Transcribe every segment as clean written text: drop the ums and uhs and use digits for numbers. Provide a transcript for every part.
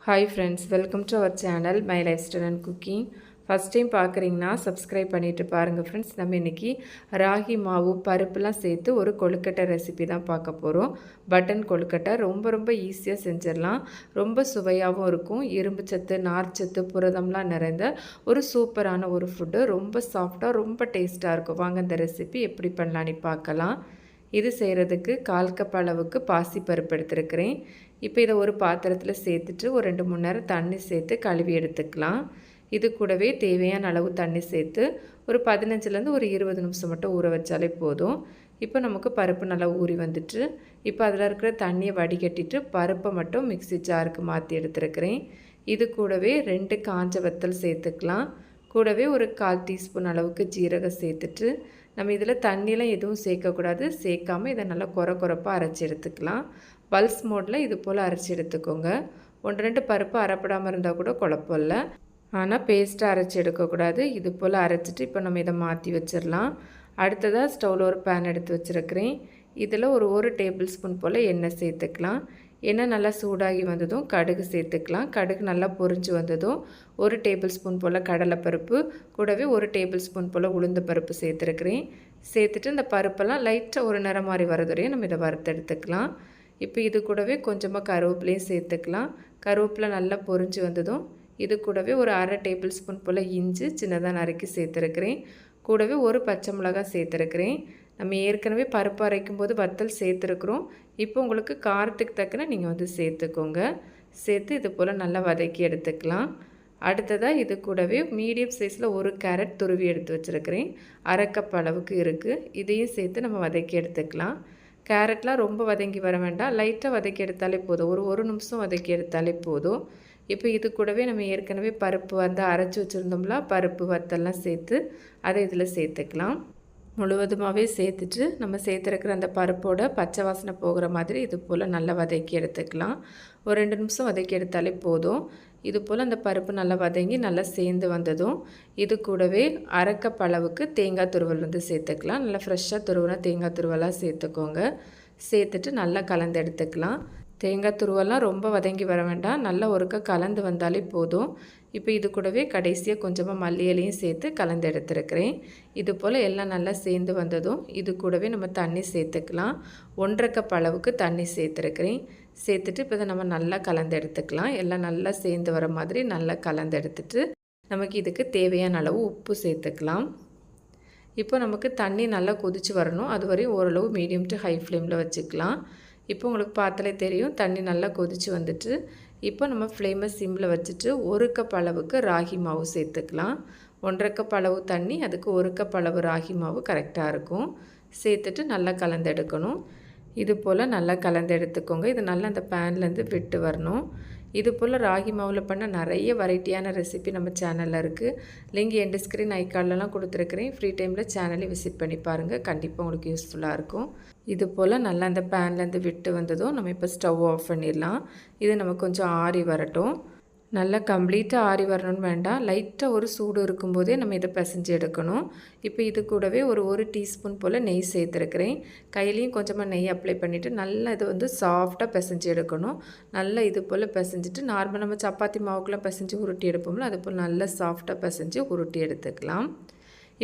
Hi friends, welcome to our channel My Lifestyle and Cooking. First time பார்க்குறீங்கன்னா subscribe பண்ணிட்டு பாருங்கள் friends. நம்ம இன்றைக்கி ராகி மாவு பருப்புலாம் சேர்த்து ஒரு கொழுக்கட்டை ரெசிபி தான் பார்க்க போகிறோம். பட்டன் கொழுக்கட்டை ரொம்ப ஈஸியாக செஞ்சிடலாம். ரொம்ப சுவையாகவும் இருக்கும். இரும்பு சத்து, நார்ச்சத்து, புரதம்லாம் நிறைந்த ஒரு சூப்பரான ஒரு ஃபுட்டு. ரொம்ப சாஃப்டாக ரொம்ப டேஸ்ட்டாக இருக்கும். வாங்க இந்த ரெசிபி எப்படி பண்ணலான்னு பார்க்கலாம். இது செய்கிறதுக்கு 1/4 கப் அளவுக்கு பாசிப்பருப்பு எடுத்துருக்கிறேன். இப்போ இதை ஒரு பாத்திரத்தில் சேர்த்துட்டு ஒரு 2-3 நேரம் தண்ணி சேர்த்து கழுவி எடுத்துக்கலாம். இது கூடவே தேவையான அளவு தண்ணி சேர்த்து ஒரு 15லேருந்து ஒரு 20 நிமிஷம் மட்டும் ஊற வச்சாலே போதும். இப்போ நமக்கு பருப்பு நல்லா ஊறி வந்துட்டு இப்போ அதில் இருக்கிற தண்ணியை வடிகட்டிட்டு பருப்பை மட்டும் மிக்ஸி ஜாருக்கு மாற்றி எடுத்துருக்கிறேன். இது கூடவே 2 காஞ்ச வத்தல் சேர்த்துக்கலாம். கூடவே ஒரு 1/4 டீஸ்பூன் அளவுக்கு ஜீரகம் சேர்த்துட்டு நம்ம இதில் தண்ணியெலாம் எதுவும் சேர்க்கக்கூடாது. சேர்க்காமல் இதை நல்லா கொரப்பாக அரைச்சி எடுத்துக்கலாம். பல்ஸ் மோடில் இது போல் அரைச்சி எடுத்துக்கோங்க. 1-2 பருப்பு அரைப்படாமல் இருந்தால் கூட குழப்பம் இல்லை. ஆனால் பேஸ்ட்டாக அரைச்சி எடுக்கக்கூடாது. இது போல் அரைச்சிட்டு இப்போ நம்ம இதை மாற்றி வச்சிடலாம். அடுத்ததாக ஸ்டவ்வில் ஒரு பேன் எடுத்து வச்சுருக்கிறேன். இதில் ஒரு டேபிள் ஸ்பூன் போல் எண்ணெய் சேர்த்துக்கலாம். எண்ணெய் நல்லா சூடாகி வந்ததும் கடுகு சேர்த்துக்கலாம். கடுகு நல்லா பொரிஞ்சு வந்ததும் 1 டேபிள் ஸ்பூன் போல் கடலைப்பருப்பு, கூடவே 1 டேபிள் ஸ்பூன் போல் உளுந்து பருப்பு சேர்த்துருக்கிறேன். சேர்த்துட்டு இந்த பருப்பெல்லாம் லைட்டாக ஒரு நிறம் மாதிரி வரதுவரையும் நம்ம இதை வறுத்தெடுத்துக்கலாம். இப்போ இது கூடவே கொஞ்சமாக கருவேப்பிலையும் சேர்த்துக்கலாம். கருவேப்பிலை நல்லா பொரிஞ்சு வந்ததும் இது கூடவே ஒரு 1/2 டேபிள் ஸ்பூன் போல் இஞ்சி சின்னதாக நறுக்கி சேர்த்துருக்கிறேன். கூடவே ஒரு பச்சை மிளகாய் சேர்த்துருக்கிறேன். நம்ம ஏற்கனவே பருப்பு அரைக்கும் போது வத்தல் சேர்த்துருக்குறோம். இப்போ உங்களுக்கு காரத்துக்கு தக்கன நீங்கள் வந்து சேர்த்துக்கோங்க. சேர்த்து இது போல் நல்லா வதக்கி எடுத்துக்கலாம். அடுத்ததாக இது கூடவே மீடியம் சைஸில் ஒரு கேரட் துருவி எடுத்து வச்சுருக்கிறேன். 1/2 கப் அளவுக்கு இருக்குது. இதையும் சேர்த்து நம்ம வதக்கி எடுத்துக்கலாம். கேரட்லாம் ரொம்ப வதங்கி வர வேண்டாம். லைட்டாக வதக்கி எடுத்தாலே போதும். ஒரு நிமிஷம் வதக்கி எடுத்தாலே போதும். இப்போ இது கூடவே நம்ம ஏற்கனவே பருப்பு வந்து அரைச்சி வச்சுருந்தோம்ல, பருப்பு வத்தல்லாம் சேர்த்து அதை இதில் சேர்த்துக்கலாம். முழுவதுமாகவே சேர்த்துட்டு நம்ம சேர்த்துருக்கிற அந்த பருப்போட பச்சை வாசனை போகிற மாதிரி இது போல் நல்லா வதக்கி எடுத்துக்கலாம். ஒரு 2 நிமிஷம் வதக்கி எடுத்தாலே போதும். இது போல் அந்த பருப்பு நல்லா வதங்கி நல்லா சேர்ந்து வந்ததும் இது கூடவே 1/2 கப் அளவுக்கு தேங்காய் துருவல் வந்து சேர்த்துக்கலாம். நல்லா ஃப்ரெஷ்ஷாக துருவினா தேங்காய் துருவலாக சேர்த்துக்கோங்க. சேர்த்துட்டு நல்லா கலந்து எடுத்துக்கலாம். தேங்காய் துருவெல்லாம் ரொம்ப வதங்கி வர வேண்டாம். நல்லா ஒருக்கா கலந்து வந்தாலே போதும். இப்போ இது கூடவே கடைசியாக கொஞ்சமாக மல்லி இலையும் சேர்த்து கலந்து எடுத்துருக்கிறேன். இது போல் எல்லாம் நல்லா சேர்ந்து வந்ததும் இது கூடவே நம்ம தண்ணி சேர்த்துக்கலாம். 1/2 கப் அளவுக்கு தண்ணி சேர்த்துருக்கிறேன். சேர்த்துட்டு இப்போ இதை நம்ம நல்லா கலந்து எடுத்துக்கலாம். எல்லாம் நல்லா சேர்ந்து வர மாதிரி நல்லா கலந்து எடுத்துட்டு நமக்கு இதுக்கு தேவையான அளவு உப்பு சேர்த்துக்கலாம். இப்போ நமக்கு தண்ணி நல்லா கொதித்து வரணும். அது வரையும் ஓரளவு மீடியம் டு ஹை ஃப்ளேமில் வச்சுக்கலாம். இப்போ உங்களுக்கு பார்த்தாலே தெரியும் தண்ணி நல்லா கொதித்து வந்துட்டு இப்போ நம்ம ஃப்ளேமை சிம்மில் வச்சுட்டு 1 கப் அளவுக்கு ராகி மாவு சேர்த்துக்கலாம். 1/2 கப் அளவு தண்ணி, அதுக்கு 1 கப் அளவு ராகி மாவு கரெக்டாக இருக்கும். சேர்த்துட்டு நல்லா கலந்தெடுக்கணும். இது போல் நல்லா கலந்து எடுத்துக்கோங்க. இது நல்லா அந்த பேன்லேருந்து விட்டு வரணும். இது போல் ராகி மாவில் பண்ண நிறைய வெரைட்டியான ரெசிபி நம்ம சேனலில் இருக்குது. லிங்க் எண்ட் ஸ்க்ரீன் ஐக்கார்ட்லலாம் கொடுத்துருக்குறேன். ஃப்ரீ டைமில் சேனலையும் விசிட் பண்ணி பாருங்கள். கண்டிப்பாக உங்களுக்கு யூஸ்ஃபுல்லாக இருக்கும். இது போல் நல்லா அந்த பேன்லேருந்து விட்டு வந்ததும் நம்ம இப்போ ஸ்டவ் ஆஃப் பண்ணிடலாம். இது நமக்கு கொஞ்சம் ஆறி வரட்டும். நல்லா கம்ப்ளீட்டாக ஆறி வரணும்னு வேண்டாம். லைட்டாக ஒரு சூடு இருக்கும்போதே நம்ம இதை பிசைஞ்சு எடுக்கணும். இப்போ இது கூடவே ஒரு டீஸ்பூன் போல் நெய் சேர்த்துருக்கிறேன். கையிலையும் கொஞ்சமாக நெய் அப்ளை பண்ணிவிட்டு நல்லா இதை வந்து சாஃப்டாக பிசைஞ்சு எடுக்கணும். நல்லா இது போல் பிசைஞ்சிட்டு நார்மல் நம்ம சப்பாத்தி மாவுக்கெலாம் பிசைஞ்சு உருட்டி எடுப்போம்ல, அது போல் நல்லா சாஃப்டாக பிசைஞ்சு உருட்டி எடுத்துக்கலாம்.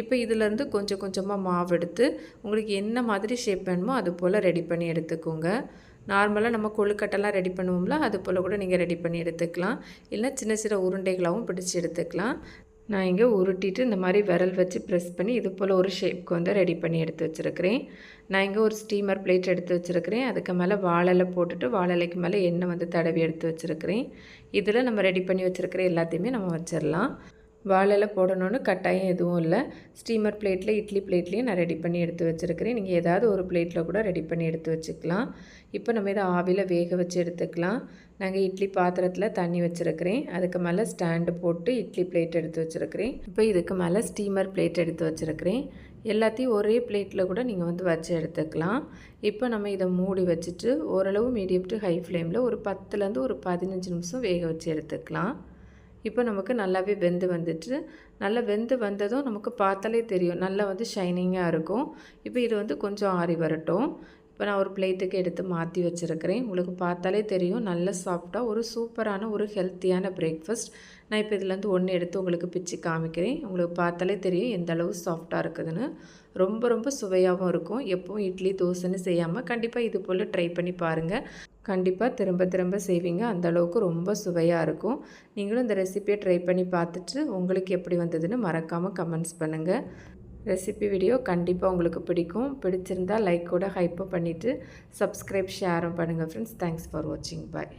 இப்போ இதிலேருந்து கொஞ்சம் கொஞ்சமாக மாவு எடுத்து உங்களுக்கு என்ன மாதிரி ஷேப் வேணுமோ அது போல் ரெடி பண்ணி எடுத்துக்கோங்க. நார்மலாக நம்ம கொழுக்கட்டெல்லாம் ரெடி பண்ணுவோம்ல, அது போல் கூட நீங்கள் ரெடி பண்ணி எடுத்துக்கலாம். இல்லை சின்ன சின்ன உருண்டைகளாகவும் பிடிச்சி எடுத்துக்கலாம். நான் இங்கே உருட்டிட்டு இந்த மாதிரி விரல் வச்சு ப்ரெஸ் பண்ணி இது போல் ஒரு ஷேப்க்கு வந்து ரெடி பண்ணி எடுத்து வச்சுருக்கிறேன். நான் இங்கே ஒரு ஸ்டீமர் பிளேட் எடுத்து வச்சுருக்கிறேன். அதுக்கு மேலே வாழை போட்டுட்டு வாழைக்கு மேலே எண்ணெய் வந்து தடவி எடுத்து வச்சுருக்கிறேன். இதில் நம்ம ரெடி பண்ணி வச்சுருக்கிற எல்லாத்தையுமே நம்ம வச்சிடலாம். வாழை போடணுன்னு கட்டாயம் எதுவும் இல்லை. ஸ்டீமர் பிளேட்டில் இட்லி பிளேட்லேயும் நான் ரெடி பண்ணி எடுத்து வச்சுருக்கிறேன். நீங்கள் ஏதாவது ஒரு பிளேட்டில் கூட ரெடி பண்ணி எடுத்து வச்சுக்கலாம். இப்போ நம்ம இதை ஆவியில் வேக வச்சு எடுத்துக்கலாம். நாங்கள் இட்லி பாத்திரத்தில் தண்ணி வச்சுருக்கிறேன். அதுக்கு மேலே ஸ்டாண்டு போட்டு இட்லி பிளேட் எடுத்து வச்சுருக்கிறேன். இப்போ இதுக்கு மேலே ஸ்டீமர் பிளேட் எடுத்து வச்சுருக்கிறேன். எல்லாத்தையும் ஒரே பிளேட்டில் கூட நீங்கள் வந்து வச்சு எடுத்துக்கலாம். இப்போ நம்ம இதை மூடி வச்சுட்டு ஓரளவு மீடியம் டு ஹை ஃப்ளேமில் ஒரு 10லேருந்து ஒரு 15 நிமிஷம் வேக வச்சு எடுத்துக்கலாம். இப்போ நமக்கு நல்லாவே வெந்து வந்துட்டு நல்லா வெந்து வந்ததும் நமக்கு பார்த்தாலே தெரியும் நல்லா வந்து ஷைனிங்காக இருக்கும். இப்போ இது வந்து கொஞ்சம் ஆறி வரட்டும். இப்போ நான் ஒரு பிளேட்டுக்கு எடுத்து மாற்றி வச்சுருக்கிறேன். உங்களுக்கு பார்த்தாலே தெரியும் நல்ல சாஃப்டாக ஒரு சூப்பரான ஒரு ஹெல்த்தியான பிரேக்ஃபாஸ்ட். நான் இப்போ இதுலேருந்து ஒன்று எடுத்து உங்களுக்கு பிச்சு காமிக்கிறேன். உங்களுக்கு பார்த்தாலே தெரியும் எந்த அளவு சாஃப்டாக இருக்குதுன்னு. ரொம்ப ரொம்ப சுவையாகவும் இருக்கும். எப்பவும் இட்லி தோசைன்னு செய்யாமல் கண்டிப்பாக இது போல் ட்ரை பண்ணி பாருங்கள். கண்டிப்பாக திரும்ப திரும்ப செய்வீங்க. அந்தளவுக்கு ரொம்ப சுவையாக இருக்கும். நீங்களும் இந்த ரெசிபியை ட்ரை பண்ணி பார்த்துட்டு உங்களுக்கு எப்படி வந்ததுன்னு மறக்காமல் கமெண்ட்ஸ் பண்ணுங்கள். ரெசிபி வீடியோ கண்டிப்பாக உங்களுக்கு பிடிக்கும். பிடிச்சிருந்தால் லைக் கூட ஹைப்பும் பண்ணிவிட்டு சப்ஸ்கிரைப் ஷேரும் பண்ணுங்கள் ஃப்ரெண்ட்ஸ். தேங்க்ஸ் ஃபார் வாட்சிங். பாய்.